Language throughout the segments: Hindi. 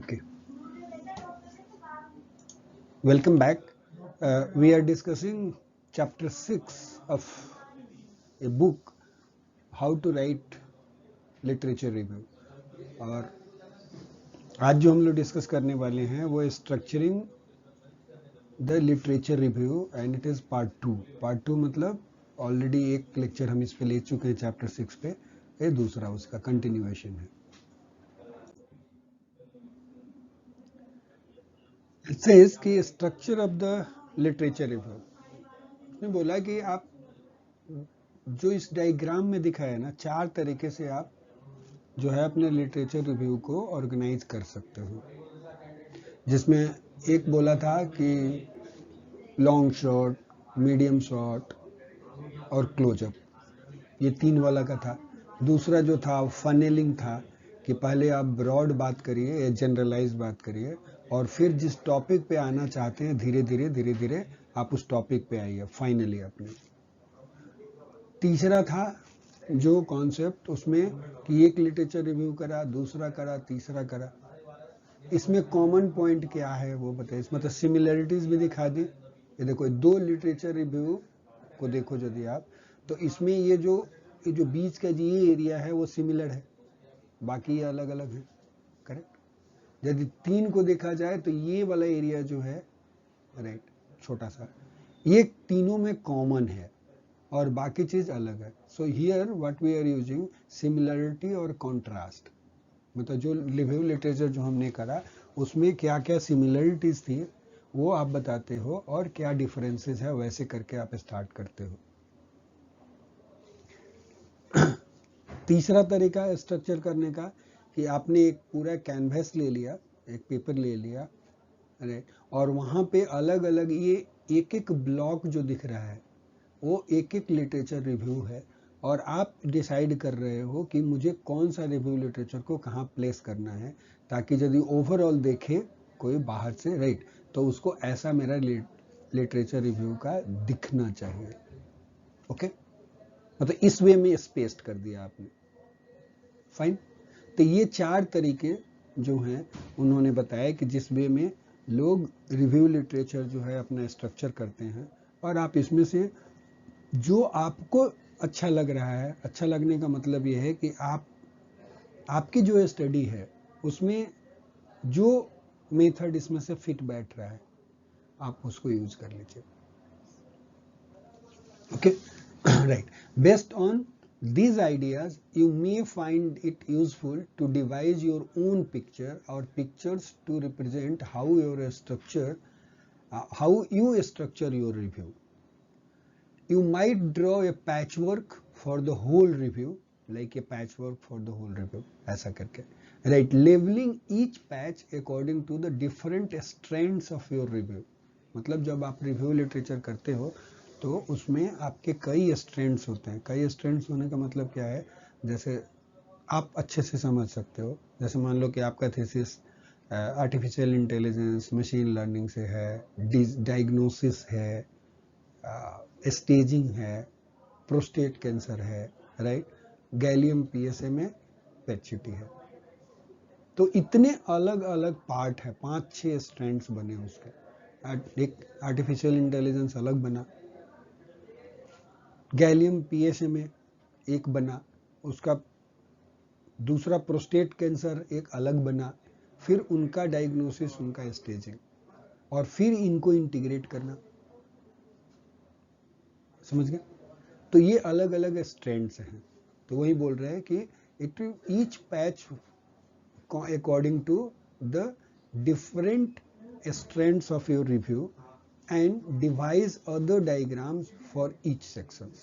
Okay. Welcome back. We are discussing chapter 6 of a book, How to Write Literature Review. और आज जो हम लोग डिस्कस करने वाले हैं वो structuring the literature review and it is part 2. Part 2 मतलब ऑलरेडी एक लेक्चर हम इस पे ले चुके हैं चैप्टर 6 पे, ये दूसरा उसका कंटिन्यूएशन है. इट सेज कि structure of the literature review. उसने बोला कि आप जो इस डायग्राम में दिखा है ना, 4 तरीके से आप जो है अपने लिटरेचर रिव्यू को ऑर्गेनाइज कर सकते हो. जिसमें एक बोला था कि लॉन्ग शॉट, मीडियम शॉट और क्लोजअप, ये 3 वाला का था. दूसरा जो था फनेलिंग था कि पहले आप ब्रॉड बात करिए या जनरलाइज बात करिए और फिर जिस टॉपिक पे आना चाहते हैं धीरे धीरे आप उस टॉपिक पे आइए फाइनली अपने. तीसरा था जो कॉन्सेप्ट उसमें कि एक लिटरेचर रिव्यू करा, दूसरा करा, तीसरा करा. इसमें कॉमन पॉइंट क्या है वो बताइए. इसमें तो सिमिलरिटीज भी दिखा दी. ये देखो 2 लिटरेचर रिव्यू को देखो यदि आप, तो इसमें ये जो बीच का ये एरिया है वो सिमिलर है, बाकी ये अलग अलग है. करेक्ट. यदि 3 को देखा जाए तो ये वाला एरिया जो है राइट छोटा सा, ये तीनों में कॉमन है और बाकी चीज अलग है. So here what we are using similarity और कॉन्ट्रास्ट. मतलब जो रिव्यू लिटरेचर जो हमने करा उसमें क्या क्या सिमिलरिटीज थी वो आप बताते हो और क्या डिफरेंसेस है, वैसे करके आप स्टार्ट करते हो. तीसरा तरीका है स्ट्रक्चर करने का कि आपने एक पूरा कैनवस ले लिया, एक पेपर ले लिया, और वहां पे अलग अलग ये एक एक ब्लॉक जो दिख रहा है वो एक एक लिटरेचर रिव्यू है और आप डिसाइड कर रहे हो कि मुझे कौन सा रिव्यू लिटरेचर को कहाँ प्लेस करना है, ताकि यदि ओवरऑल देखे कोई बाहर से राइट तो उसको ऐसा मेरा लिटरेचर रिव्यू का दिखना चाहिए. ओके, मतलब इस वे में स्पेस्ड कर दिया आपने. फाइन. तो ये 4 तरीके जो हैं उन्होंने बताया कि जिस वे में लोग रिव्यू लिटरेचर जो है अपना स्ट्रक्चर करते हैं, और आप इसमें से जो आपको अच्छा लग रहा है, अच्छा लगने का मतलब यह है कि आपकी जो स्टडी है उसमें जो मेथड इसमें से फिट बैठ रहा है आप उसको यूज कर लीजिए. Okay, right. Based on these ideas you may find it useful to devise your own picture or pictures to represent how you structure your review. You might draw a patchwork for the whole review, like a patchwork for the whole review, ऐसा करके, right, labeling each patch according to the different strands of your review. मतलब जब आप रिव्यू लिटरेचर करते हो तो उसमें आपके कई स्ट्रेंड्स होते हैं. कई स्ट्रेंड्स होने का मतलब क्या है, जैसे आप अच्छे से समझ सकते हो, जैसे मान लो कि आपका thesis artificial intelligence machine learning से है, डायग्नोसिस है, स्टेजिंग है, प्रोस्टेट कैंसर है, राइट, गैलियम पीएसए में पेचिटी है. तो इतने अलग अलग पार्ट है, 5-6 स्ट्रेंड्स बने उसके. एक आर्टिफिशियल इंटेलिजेंस अलग बना, गैलियम पीएसए में एक बना, उसका दूसरा प्रोस्टेट कैंसर एक अलग बना, फिर उनका डायग्नोसिस, उनका स्टेजिंग, और फिर इनको इंटीग्रेट करना. समझ गए. तो ये अलग अलग स्ट्रेंड्स हैं. तो वही बोल रहे हैं कि it each patch according to the different strands of your review and devise other diagrams for each sections.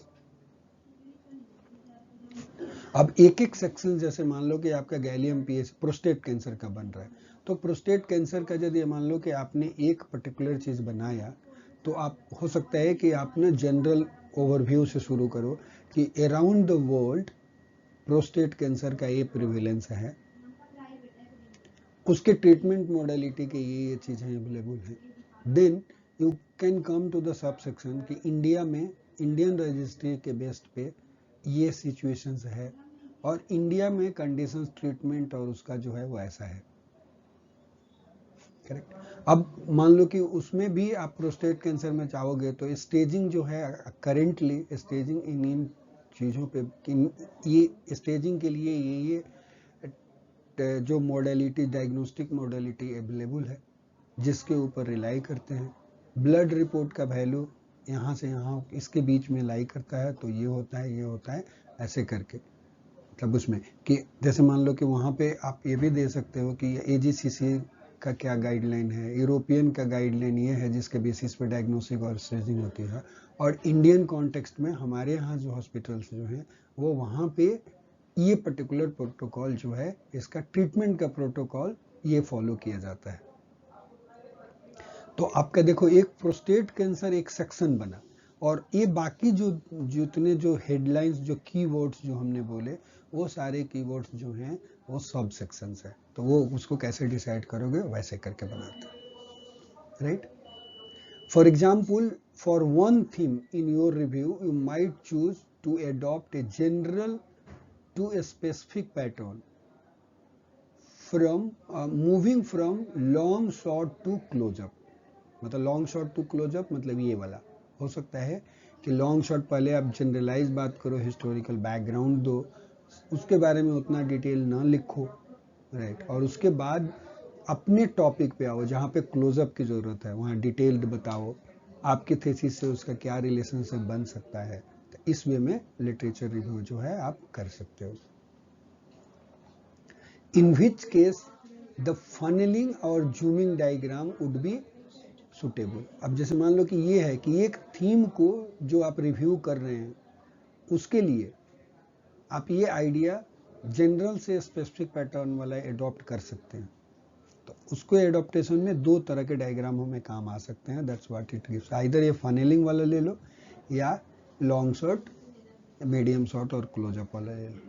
अब एक एक सेक्शन, जैसे मान लो कि आपका गैलियम पीएस प्रोस्टेट कैंसर का बन रहा है, तो प्रोस्टेट कैंसर का यदि मान लो कि आपने एक पर्टिकुलर चीज बनाया, तो आप हो सकता है कि आपने जनरल ओवरव्यू से शुरू करो कि around the world prostate cancer का ये प्रिवेलेंस है, उसके ट्रीटमेंट मोडालिटी के ये चीजें अवेलेबल हैं. Then you can come to the sub section कि इंडिया में इंडियन रजिस्ट्री के बेस्ट पे ये सिचुएशंस है और इंडिया में कंडीशंस, ट्रीटमेंट और उसका जो है वो ऐसा है. करेक्ट। अब मान लो कि उसमें भी आप प्रोस्टेट कैंसर में चाहोगे तो स्टेजिंग जो है, करेंटली स्टेजिंग इन चीज़ों पे, ये स्टेजिंग के लिए ये जो मॉडलिटी, डायग्नोस्टिक मॉडलिटी अवेलेबल है, जिसके ऊपर रिलाई करते हैं। ब्लड रिपोर्ट का वैल्यू यहाँ से यहाँ इसके बीच में लाई करता है, तो ये होता है, ये होता है, ऐसे करके। मतलब उसमें कि जैसे मान लो कि वहाँ पे आप ये भी दे सकते हो कि AGCC का क्या गाइडलाइन है, यूरोपियन का गाइडलाइन ये है जिसके बेसिस पे डायग्नोसिस और स्टेजिंग होती है, और इंडियन कॉन्टेक्स्ट में हमारे यहाँ जो हॉस्पिटल्स जो हैं वो वहाँ पे ये पर्टिकुलर प्रोटोकॉल जो है, इसका ट्रीटमेंट का प्रोटोकॉल ये फॉलो किया जाता है। तो आपका देखो एक प्रोस्टेट कैंसर एक सेक्शन बना, और ये बाकी जो जितने जो हेडलाइंस, जो कीवर्ड्स जो हमने बोले, वो सारे कीवर्ड्स जो हैं वो सब सेक्शंस है। तो वो उसको कैसे डिसाइड करोगे, वैसे करके बनाते हैं, right. For example, for one theme in your review you might choose to adopt a general to a specific pattern from moving from long shot to closeup. मतलब लॉन्ग शॉट टू क्लोजअप मतलब ये वाला हो सकता है कि लॉन्ग शॉट पहले आप जनरलाइज बात करो, हिस्टोरिकल बैकग्राउंड दो, उसके बारे में उतना डिटेल ना लिखो, राइट, और उसके बाद अपने टॉपिक पे आओ जहाँ पे क्लोजअप की जरूरत है, वहाँ डिटेल्ड बताओ आपके थीसिस से उसका क्या रिलेशनशिप बन सकता है। तो इस वे में लिटरेचर रिव्यू जो है आप कर सकते हो। इन विच केस द फनलिंग और zooming diagram would be suitable. अब जैसे मान लो कि ये है कि एक थीम को जो आप रिव्यू कर रहे हैं, उसके लिए आप ये आइडिया जनरल से स्पेसिफिक पैटर्न वाला एडॉप्ट कर सकते हैं। तो उसको एडॉप्टेशन में दो तरह के डायग्रामों में काम आ सकते हैं। That's what it gives. Either ये फनेलिंग वाला ले लो, या लॉन्ग शॉट, मीडियम शॉट और क्लोजअप वाला ले लो।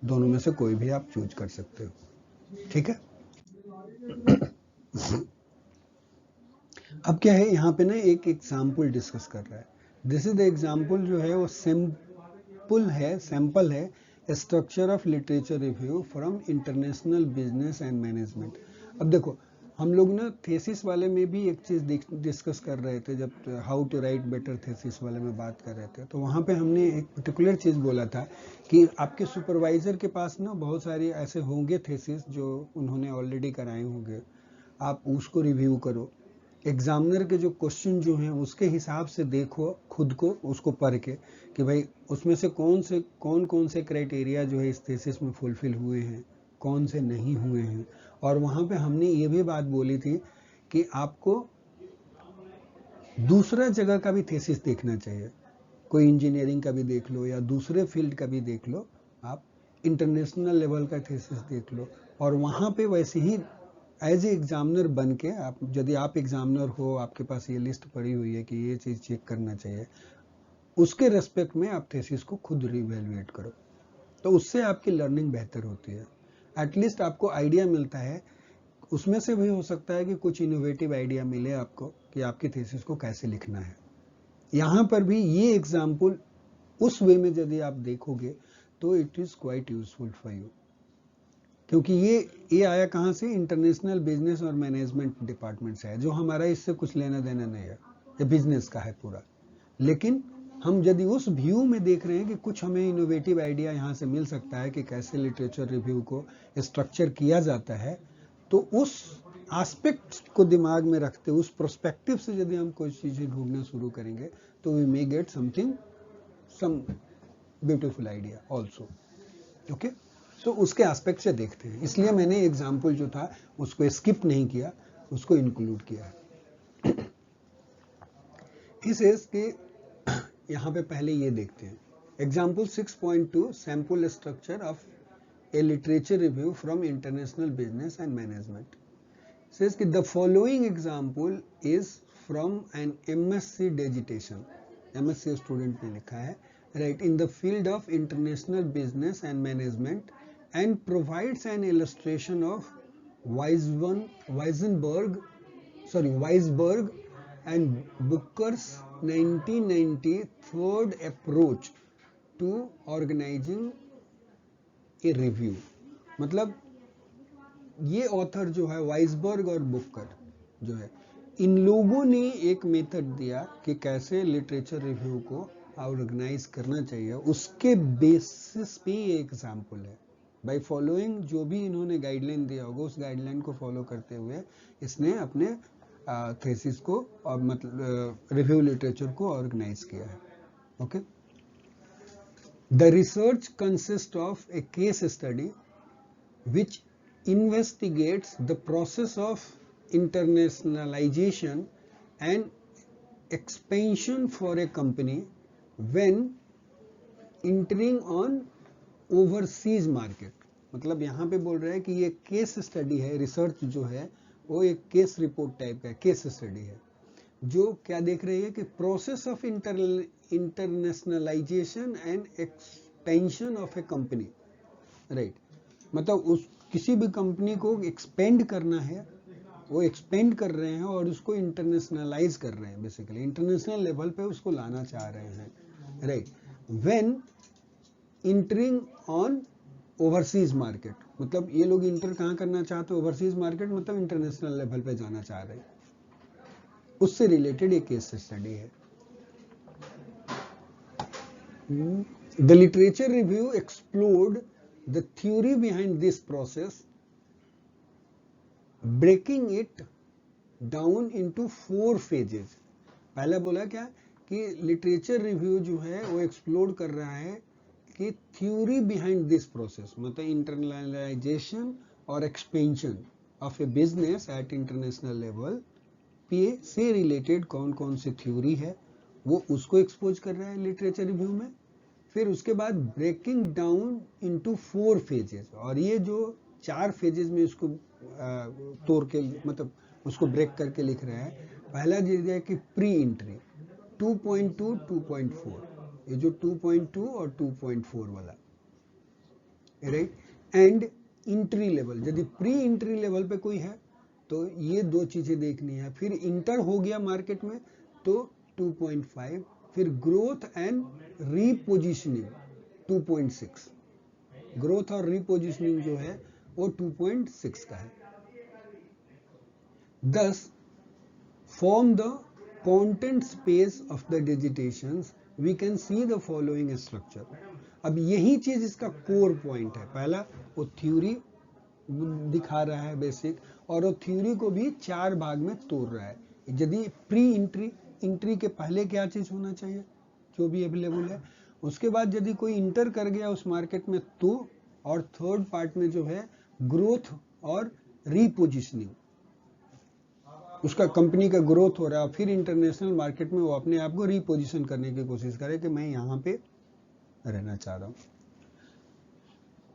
दोनों में से कोई भी आप चूज कर सकते हो, ठीक है। अब क्या है, यहाँ पे ना एक एग्जाम्पल डिस्कस कर रहा है। दिस इज द एग्जाम्पल जो है वो सैंपल है structure of literature review from international business and management. अब देखो हम लोग ना थेसिस वाले में भी एक चीज डिस्कस कर रहे थे, जब how to write better thesis वाले में बात कर रहे थे, तो वहाँ पे हमने एक पर्टिकुलर चीज बोला था कि आपके सुपरवाइजर के पास ना बहुत सारे ऐसे होंगे थेसिस जो उन्होंने ऑलरेडी कराए होंगे, आप उसको रिव्यू करो। एग्जामिनर के जो क्वेश्चन जो हैं उसके हिसाब से देखो खुद को, उसको पढ़ के, कि भाई उसमें से कौन से क्राइटेरिया जो है इस थीसिस में फुलफिल हुए हैं, कौन से नहीं हुए हैं। और वहाँ पे हमने ये भी बात बोली थी कि आपको दूसरा जगह का भी थीसिस देखना चाहिए, कोई इंजीनियरिंग का भी देख लो या दूसरे फील्ड का भी देख लो, आप इंटरनेशनल लेवल का थीसिस देख लो, और वहाँ पे वैसे ही एज ए एग्जामिनर बन के आप, यदि आप एग्जामिनर हो, आपके पास ये लिस्ट पड़ी हुई है कि ये चीज़ चेक करना चाहिए, उसके रेस्पेक्ट में आप थीसिस को खुद रिवैल्यूएट करो। तो उससे आपकी लर्निंग बेहतर होती है। एटलीस्ट आपको आइडिया मिलता है, उसमें से भी हो सकता है कि कुछ इनोवेटिव आइडिया मिले आपको कि आपकी थीसिस को कैसे लिखना है। यहाँ पर भी ये एग्जाम्पल उस वे में यदि आप देखोगे तो it is quite useful for you, क्योंकि ये आया कहाँ से, इंटरनेशनल बिजनेस और मैनेजमेंट डिपार्टमेंट से है, जो हमारा इससे कुछ लेना देना नहीं है, ये बिजनेस का है पूरा। लेकिन हम यदि उस व्यू में देख रहे हैं कि कुछ हमें इनोवेटिव आइडिया यहाँ से मिल सकता है कि कैसे लिटरेचर रिव्यू को स्ट्रक्चर किया जाता है, तो उस एस्पेक्ट को दिमाग में रखते, उस प्रोस्पेक्टिव से यदि हम कोई चीजें ढूंढना शुरू करेंगे तो we may get something, some beautiful idea also. Okay, तो उसके एस्पेक्ट से देखते हैं, इसलिए मैंने एग्जाम्पल जो था उसको स्किप नहीं किया, उसको इंक्लूड किया है। इस के यहाँ पे पहले ये देखते हैं, example 6.2 sample structure of A literature review from international business and management. says कि the following example is from an MSc digitation, MSc student ने लिखा है, right, in the field of international business and management, and provides an illustration of Weisberg and Booker's 1993 approach to organizing a review। मतलब ये ऑथर जो है वाइसबर्ग और बुकर, जो है, इन लोगों ने एक मेथड दिया कि कैसे लिटरेचर रिव्यू को ऑर्गेनाइज करना चाहिए, उसके बेसिस पे ये एग्जाम्पल है। बाय फॉलोइंग जो भी इन्होंने गाइडलाइन दिया होगा, उस गाइडलाइन को फॉलो करते हुए इसने अपने थीसिस को और मतलब रिव्यू लिटरेचर को ऑर्गेनाइज किया है। Okay, the research consist of A case study which investigates the process of internationalization and expansion for a company when entering on overseas market। मतलब यहाँ पे बोल रहा है कि ये केस स्टडी है, रिसर्च जो है वो एक केस रिपोर्ट टाइप का केस स्टडी है, जो क्या देख रही है कि process of internationalisation and expansion of A company, right. मतलब उस किसी भी कंपनी को एक्सपेंड करना है, वो एक्सपेंड कर रहे हैं और उसको इंटरनेशनलाइज कर रहे हैं, बेसिकली इंटरनेशनल लेवल पे उसको लाना चाह रहे हैं, right. When entering on overseas market, मतलब ये लोग इंटर कहाँ करना चाहते हैं, ओवरसीज मार्केट, मतलब इंटरनेशनल लेवल पे जाना चाह रहे हैं, उससे रिलेटेड एक केस स्टडी है। The literature review explored the theory behind this process, breaking it down into 4 phases। पहला बोला क्या कि लिटरेचर रिव्यू जो है वो एक्सप्लोर कर रहा है कि थ्योरी बिहाइंड दिस प्रोसेस, मतलब इंटरनलाइजेशन और expansion of A business at international level पे से रिलेटेड कौन कौन सी थ्योरी है वो उसको एक्सपोज कर रहा है लिटरेचर रिव्यू में। फिर उसके बाद ब्रेकिंग डाउन इनटू 4 फेजेस, और ये जो 4 फेजेस में इसको तोड़ के मतलब उसको ब्रेक करके लिख रहे हैं। पहला चीज है कि प्री एंट्री 2.2 2.4, ये जो 2.2 और 2.4 वाला, राइट। एंड इंट्री लेवल, यदि प्री एंट्री लेवल पे कोई है तो ये दो चीजें देखनी है। फिर इंटर हो गया मार्केट में तो 2.5, फिर ग्रोथ एंड रीपोजिशनिंग 2.6, ग्रोथ और रीपोजिशनिंग जो है वो 2.6 का है। 10 from the content space of the digitations we can see the following structure. अब यही चीज इसका कोर पॉइंट है। पहला वो थ्योरी दिखा रहा है बेसिक, और वो थ्योरी को भी 4 भाग में तोड़ रहा है। यदि प्री इंट्री के पहले क्या चीज होना चाहिए जो भी अवेलेबल है, उसके बाद यदि कोई इंटर कर गया उस मार्केट में तो, और थर्ड पार्ट में जो है ग्रोथ और रीपोजिशनिंग, उसका कंपनी का ग्रोथ हो रहा है, फिर इंटरनेशनल मार्केट में वो अपने आप को रीपोजिशन करने की कोशिश करे कि मैं यहाँ पे रहना चाह रहा हूँ,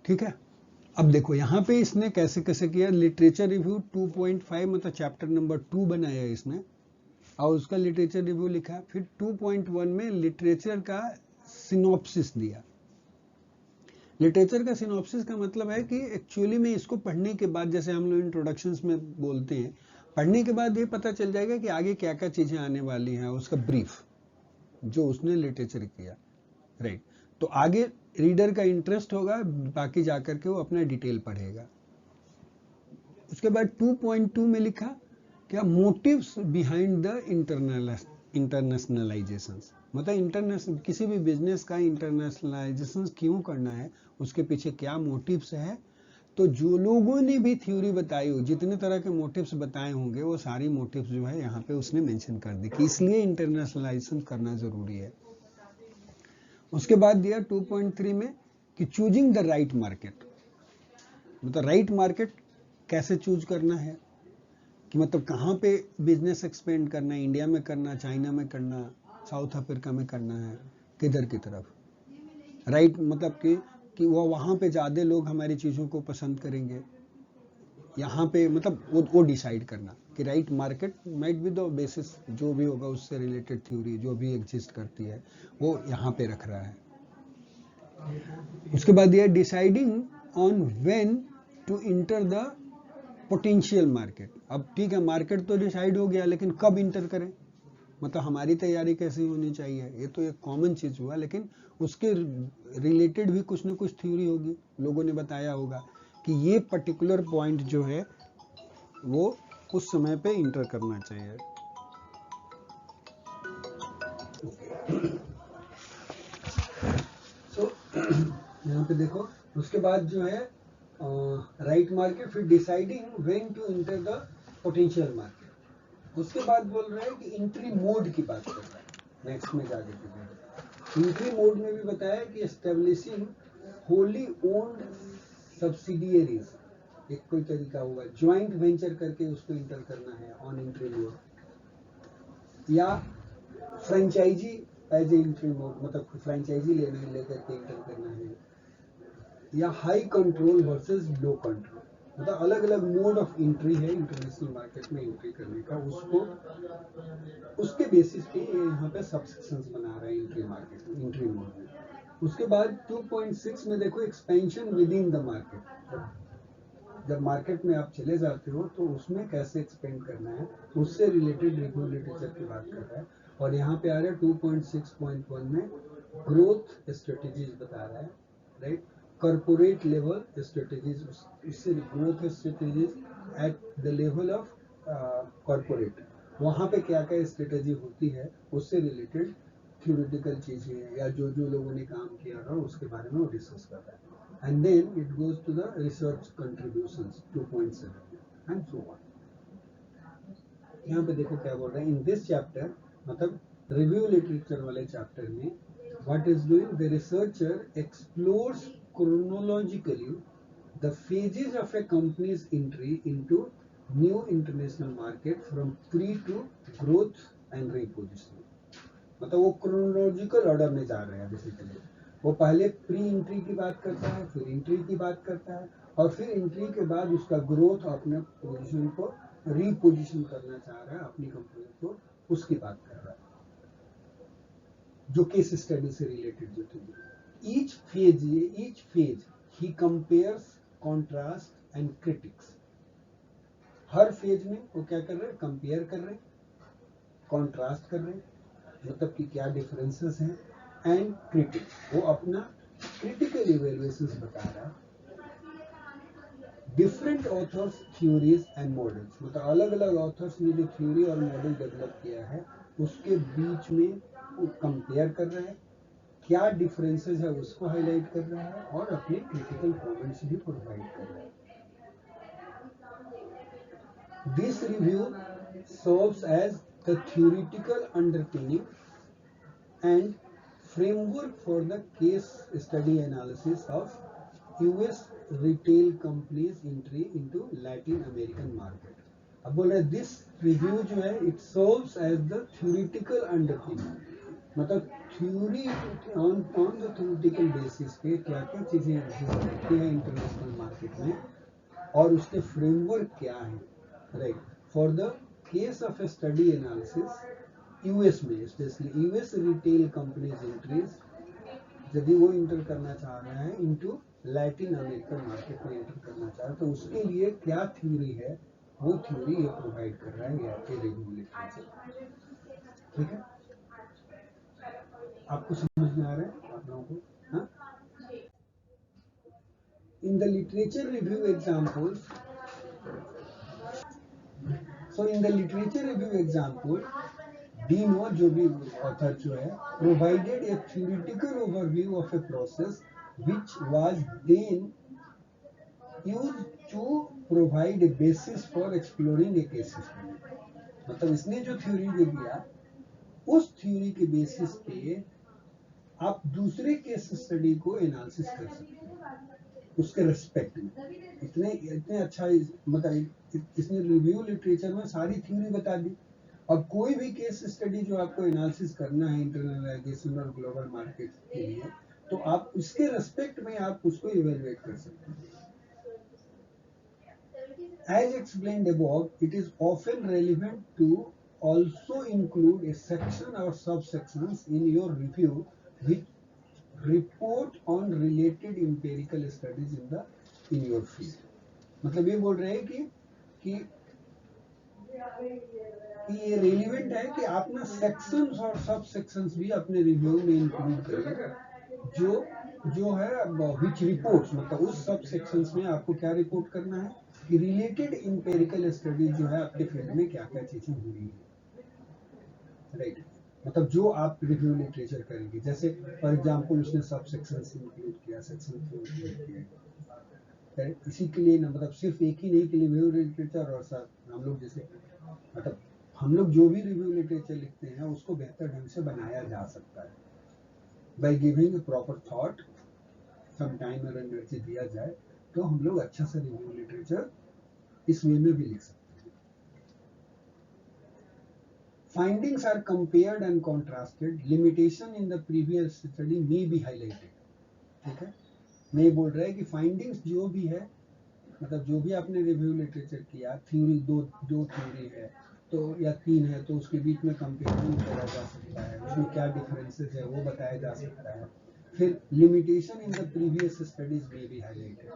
ठीक है। अब देखो यहाँ पे इसने कैसे कैसे किया। लिटरेचर रिव्यू 2.5 मतलब चैप्टर नंबर 2 बनाया इसने, और उसका लिटरेचर रिव्यू लिखा। फिर 2.1 में लिटरेचर का सिनॉप्सिस दिया। लिटरेचर का सिनॉप्सिस का मतलब है कि एक्चुअली में इसको पढ़ने के बाद, जैसे हम लोग इंट्रोडक्शंस में बोलते हैं, पढ़ने के बाद ये पता चल जाएगा कि आगे क्या क्या चीजें आने वाली हैं, उसका ब्रीफ जो उसने लिटरेचर किया, राइट। तो आगे रीडर का इंटरेस्ट होगा, बाकी जाकर के वो अपना डिटेल पढ़ेगा। उसके बाद 2.2 में लिखा क्या, मोटिव्स बिहाइंड द इंटरनेशनलाइजेशन, मतलब किसी भी बिजनेस का इंटरनेशनलाइजेशन क्यों करना है, उसके पीछे क्या मोटिव्स है। तो जो लोगों ने भी थ्योरी बताई हो, जितने तरह के मोटिव्स बताए होंगे, वो सारी मोटिव्स जो है यहाँ पे उसने मेंशन कर दी कि इसलिए इंटरनेशनलाइजेशन करना जरूरी है। उसके बाद दिया 2.3 में कि चूजिंग द राइट मार्केट, मतलब राइट मार्केट कैसे चूज करना है, कि मतलब कहाँ पे बिजनेस एक्सपेंड करना है, इंडिया में करना, चाइना में करना, साउथ अफ्रीका में करना है, किधर की तरफ, राइट। मतलब कि वो वहाँ पे ज़्यादा लोग हमारी चीज़ों को पसंद करेंगे, यहाँ पे मतलब वो डिसाइड करना कि right market might be the basis, जो भी होगा उससे रिलेटेड थ्योरी जो भी एग्जिस्ट करती है वो यहाँ पे रख रहा है। उसके बाद ये deciding on when to enter the potential market. अब ठीक है, मार्केट तो डिसाइड हो गया, लेकिन कब इंटर करें, मतलब हमारी तैयारी कैसी होनी चाहिए, ये तो एक कॉमन चीज हुआ, लेकिन उसके रिलेटेड भी कुछ ना कुछ थ्योरी होगी, लोगों ने बताया होगा कि ये पर्टिकुलर पॉइंट जो है वो उस समय पे इंटर करना चाहिए। सो यहाँ पे देखो, उसके बाद जो है राइट मार्केट, फिर deciding when to enter the potential market. उसके बाद बोल रहे हैं कि एंट्री मोड की बात कर रहा है नेक्स्ट में जाके। एंट्री मोड में भी बताया कि एस्टेब्लिशिंग होली ओन्ड सब्सिडियरीज, एक कोई तरीका होगा, ज्वाइंट वेंचर करके उसको इंटर करना है ऑन एंट्री मोड, या franchisee as a entry mode, मतलब फ्रेंचाइजी लेकर के इंटर करना है, या high control versus low control, मतलब अलग अलग मोड ऑफ एंट्री है इंटरनेशनल मार्केट में एंट्री करने का, उसको उसके बेसिस पे यहाँ पे सबसेक्शंस बना रहा है एंट्री मार्केट में, एंट्री मोड में। उसके बाद 2.6 में देखो expansion with in the market, जब मार्केट में आप चले जाते हो तो उसमें कैसे एक्सपेंड करना है, उससे रिलेटेड रिव्यू लिटरेचर की बात कर रहा है। और यहाँ पे आ रहा है 2.6.1 में ग्रोथ स्ट्रेटेजीज बता रहा है, राइट, कॉर्पोरेट लेवल स्ट्रेटेजीज, इससे growth strategies at the level of corporate, वहाँ पे क्या क्या स्ट्रेटेजी होती है उससे रिलेटेड थ्योरेटिकल चीजें या जो जो लोगों ने काम किया था उसके बारे में वो डिस्कस कर रहा है। And then it goes to the research contributions 2.7 and so on. यहाँ पे देखो क्या बोल रहा है, इन दिस चैप्टर, मतलब रिव्यू लिटरेचर वाले चैप्टर में, what is doing the researcher explores chronologically the phases of a company's entry into new international market from pre to growth and repositioning, मतलब वो क्रोनोलॉजिकल ऑर्डर में जा रहे हैं बेसिकली। वो पहले प्री एंट्री की बात करता है, फिर एंट्री की बात करता है, और फिर एंट्री के बाद उसका ग्रोथ, अपने पोजीशन को रीपोजिशन करना चाह रहा है अपनी कंपनी को, उसकी बात कर रहा है, जो केस स्टडी से रिलेटेड जो थी। Each phase he compares, contrast and critics. Her phase में वो क्या कर रहे हैं, कंपेयर कर रहे हैं, कॉन्ट्रास्ट कर रहे हैं, मतलब कि क्या डिफरेंसेस हैं, एंड क्रिटिक, वो अपना क्रिटिकल इवैल्यूएशंस बता रहा है। Different authors theories and models, मतलब अलग अलग ऑथर्स ने जो थ्योरी और मॉडल डेवलप किया है उसके बीच में वो कंपेयर कर रहे हैं, क्या डिफरेंसेस है उसको हाईलाइट कर रहा है, और अपने क्रिटिकल कमेंट्स भी प्रोवाइड कर रहा है। This review serves as the theoretical underpinning and framework for the case study analysis of US retail companies entry into Latin American market। अब बोल रहे दिस रिव्यू जो है it serves as the theoretical underpinning, मतलब theory on the theoretical basis पे क्या क्या चीजें एग्जिस्ट करती है इंटरनेशनल मार्केट में, और उसके फ्रेमवर्क क्या है, right, for the case of a study analysis US में, specially US retail companies entries, यदि वो इंटर करना चाह रहे हैं इनटू लैटिन अमेरिकन मार्केट में इंटर करना चाह रहे हैं, तो उसके लिए क्या थ्योरी है, वो थ्योरी ये प्रोवाइड कर रहा है ये रिव्यू लिटरेचर। ठीक है, आपको समझ में आ रहा है आप लोगों को? हाँ, in the literature review examples, so in the literature review example, Dino, जो भी ऑथर जो है, provided a theoretical overview of a process which was then used to provide a basis for exploring a case study। मतलब इसने जो थ्योरी दे दिया, उस थ्योरी के बेसिस पे आप दूसरे केस स्टडी को एनालिसिस कर सकते हैं उसके रिस्पेक्ट में। इतने अच्छा, मतलब इसने रिव्यू लिटरेचर में सारी थ्योरी बता दी। अब कोई भी केस स्टडी जो आपको एनालिसिस करना है इंटरनलाइजेशन और ग्लोबल मार्केट के लिए, तो आप उसके रेस्पेक्ट में आप उसको इवेलुएट कर सकते हैं। As explained above, it is often relevant to also include a section or subsections in your review which report on related empirical studies in your field। मतलब ये बोल रहे हैं कि ये रेलिवेंट है कि आप ना सेक्शंस और सब सेक्शंस भी अपने रिव्यू में इंक्लूड करें, जो है विच रिपोर्ट्स, मतलब उस सब सेक्शंस में आपको क्या रिपोर्ट करना है, कि रिलेटेड इंपेरिकल स्टडी जो है आपके फील्ड में क्या क्या चीजें हो रही है, राइट। मतलब जो आप रिव्यू लिटरेचर करेंगे, जैसे फॉर एग्जांपल उसने सब सेक्शन इंक्लूड किया, सेक्शन इंक्लूड किया, इसी के लिए ना, मतलब सिर्फ एक ही नहीं कि रिव्यू लिटरेचर और सब हम लोग जैसे, मतलब हम लोग जो भी रिव्यू लिटरेचर लिखते हैं उसको बेहतर ढंग से बनाया जा सकता है by giving proper thought, some time और एनर्जी दिया जाए तो हम लोग अच्छा सा रिव्यू लिटरेचर इस वे में भी लिख सकते हैं। Findings are compared and contrasted. Limitation in the previous study may be highlighted. ठीक है, मैं बोल रहा है कि फाइंडिंग्स जो भी है, मतलब जो भी आपने रिव्यू लिटरेचर किया, थ्योरी दो थ्योरी है तो या तीन है तो उसके बीच में कंपेरिजन करा जा सकता है, उसमें क्या डिफरेंसेस है वो बताया जा सकता है। फिर limitation in the previous studies में भी हाईलाइटेड,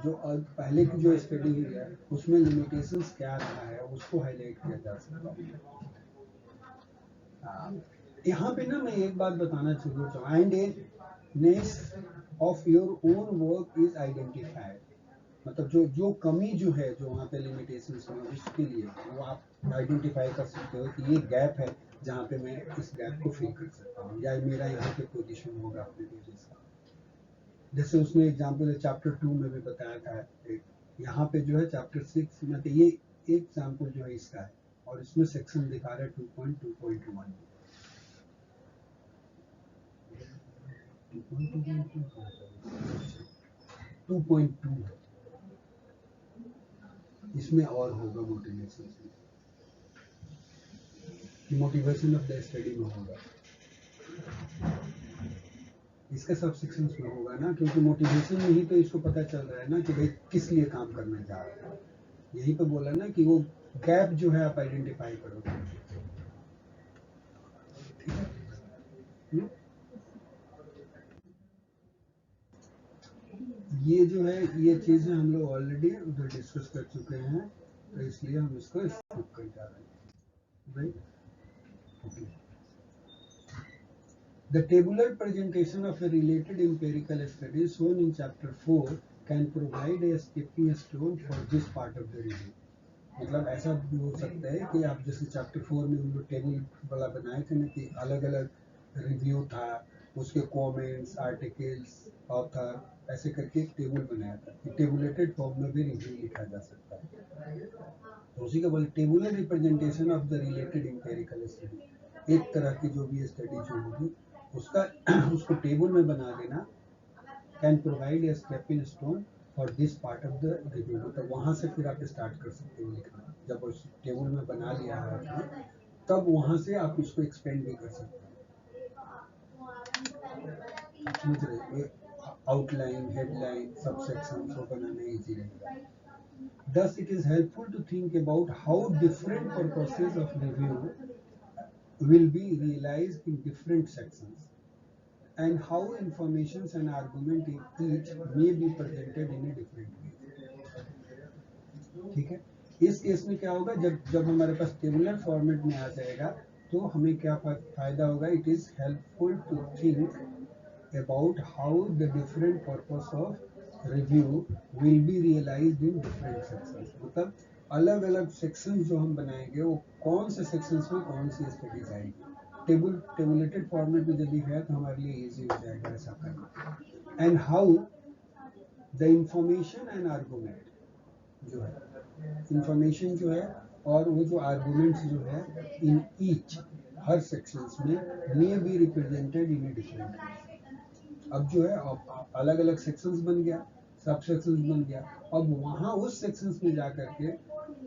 जो पहले की जो स्टडी हुई है उसमें लिमिटेशंस क्या रहा है उसको हाईलाइट किया जा सकता है। यहाँ पे ना मैं एक बात बताना जरूर चाहूँ, endness of your own work is identified, मतलब जो कमी जो है जो वहाँ पे लिमिटेशंस में, उसके लिए वो आप आइडेंटिफाई कर सकते हो कि ये गैप है जहाँ पे मैं इस गैप को फिल कर सकता हूँ, या मेरा यहाँ पे पोजीशन होगा अपने बिजनेस का। जैसे उसने एग्जाम्पल चैप्टर 2 में भी बताया था, एक यहाँ पे जो है चैप्टर 6 में, तो ये एक एग्जाम्पल जो है इसका है, और इसमें सेक्शन दिखा रहा है 2.2.1 2.2 है, इसमें और होगा मोटिवेशन ऑफ द स्टडी में होगा, इसके सब सेक्शंस में होगा ना, क्योंकि मोटिवेशन में ही तो इसको पता चल रहा है ना कि भाई किस लिए काम करने जा रहे हैं। यही तो बोला ना कि वो गैप जो है आप आइडेंटिफाई करोगे। ये जो है ये चीजें हम लोग ऑलरेडी उधर डिस्कस कर चुके हैं, तो इसलिए हम इसको स्किप कर जा रहे हैं, right. Okay, the tabular presentation of a related empirical study shown in chapter 4 can provide a stepping stone for this part of the review. मतलब ऐसा भी हो सकता है कि आप जैसे चैप्टर 4 में हम लोग टेबल वाला बनाए थे ना कि अलग अलग रिव्यू था, उसके कमेंट्स, आर्टिकल्स, ऑथर, ऐसे करके एक टेबल बनाया था कि टेबुलेटेड फॉर्म में भी रिव्यू लिखा जा सकता है। तो उसी का बोले tabular representation of the related empirical study, एक तरह की जो भी स्टडी जो होगी उसका उसको टेबल में बना देना, can provide a stepping stone for this part of the review, तो वहां से फिर आप स्टार्ट कर सकते हो लिखना। जब उस टेबल में बना लिया है आपने, तब वहां से आप इसको एक्सपेंड भी कर सकते हो। समझ रहे, आउटलाइन, हेडलाइन, सब सेक्शन को बनाना इजी रहेगा। Thus, it is helpful to think about how different purposes of review will be realized in different sections, and how informations and argument in each may be presented in a different way. ठीक है, इस केस में क्या होगा, जब हमारे पास टेबुलर फॉर्मेट में आ जाएगा तो हमें क्या फायदा होगा, it is helpful to think about how the different purpose of review will be realised in different sections, मतलब अलग अलग सेक्शन जो हम बनाएंगे वो कौन से सेक्शंस में कौन सी स्टडीज आएगी। टेबुलेटेड फॉर्मेट में यदि है तो हमारे लिए इजी हो जाएगा ऐसा करना। And how the information and argument जो है, इंफॉर्मेशन जो है और वो जो आर्गुमेंट्स जो है इन ईच, हर सेक्शंस में may be represented in a different. अब जो है अलग अलग सेक्शंस बन गया, सब सेक्शंस बन गया, अब वहां उस सेक्शंस में जाकर के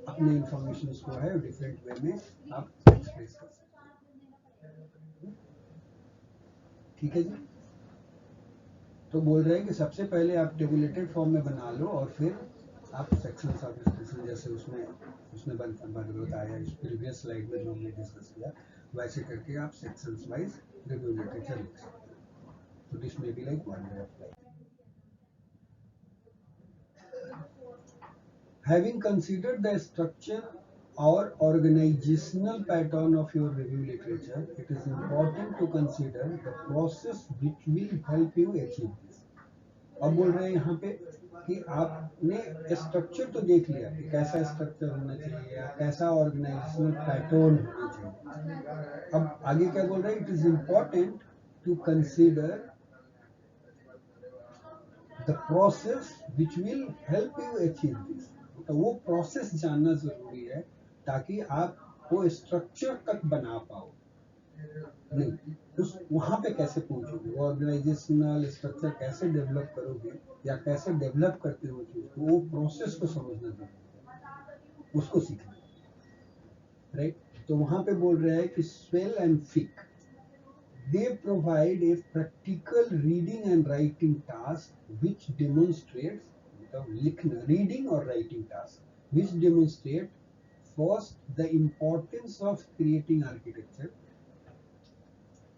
अपने इंफॉर्मेशन को है डिफरेंट वे में आप एक्सप्रेस कर सकते हैं। ठीक है जी, तो बोल रहे हैं कि सबसे पहले आप टेबुलेटेड फॉर्म में बना लो और फिर आप सेक्शन ऑफ डिस्कशन, जैसे उसने बताया इस प्रीवियस स्लाइड में जो हमने डिस्कस किया, वैसे करके आप सेक्शंस वाइज रिव्यू लिटरेचर लिख सकते हैं। तो this may be like one way of life. Having considered the structure or organizational pattern of your review literature, it is important to consider the process which will help you achieve this. अब बोल रहे हैं यहाँ पे कि आपने स्ट्रक्चर तो देख लिया कि कैसा स्ट्रक्चर होना चाहिए या कैसा ऑर्गेनाइजेशनल पैटर्न होना चाहिए। अब आगे क्या बोल रहे हैं, it is important to consider the process which will help you achieve this. तो वो प्रोसेस जानना जरूरी है ताकि आप वो स्ट्रक्चर तक बना पाओ। नहीं, उस वहां पे कैसे पहुंचोगे, वो ऑर्गेनाइजेशनल स्ट्रक्चर कैसे डेवलप करोगे या कैसे डेवलप करते हो चीज को, वो प्रोसेस को समझना जरूरी है, उसको सीखना, राइट। तो वहां पे बोल रहे हैं कि Swales and Feak they provide a practical reading and writing task which demonstrates reading or writing task which demonstrate first the importance of creating architecture,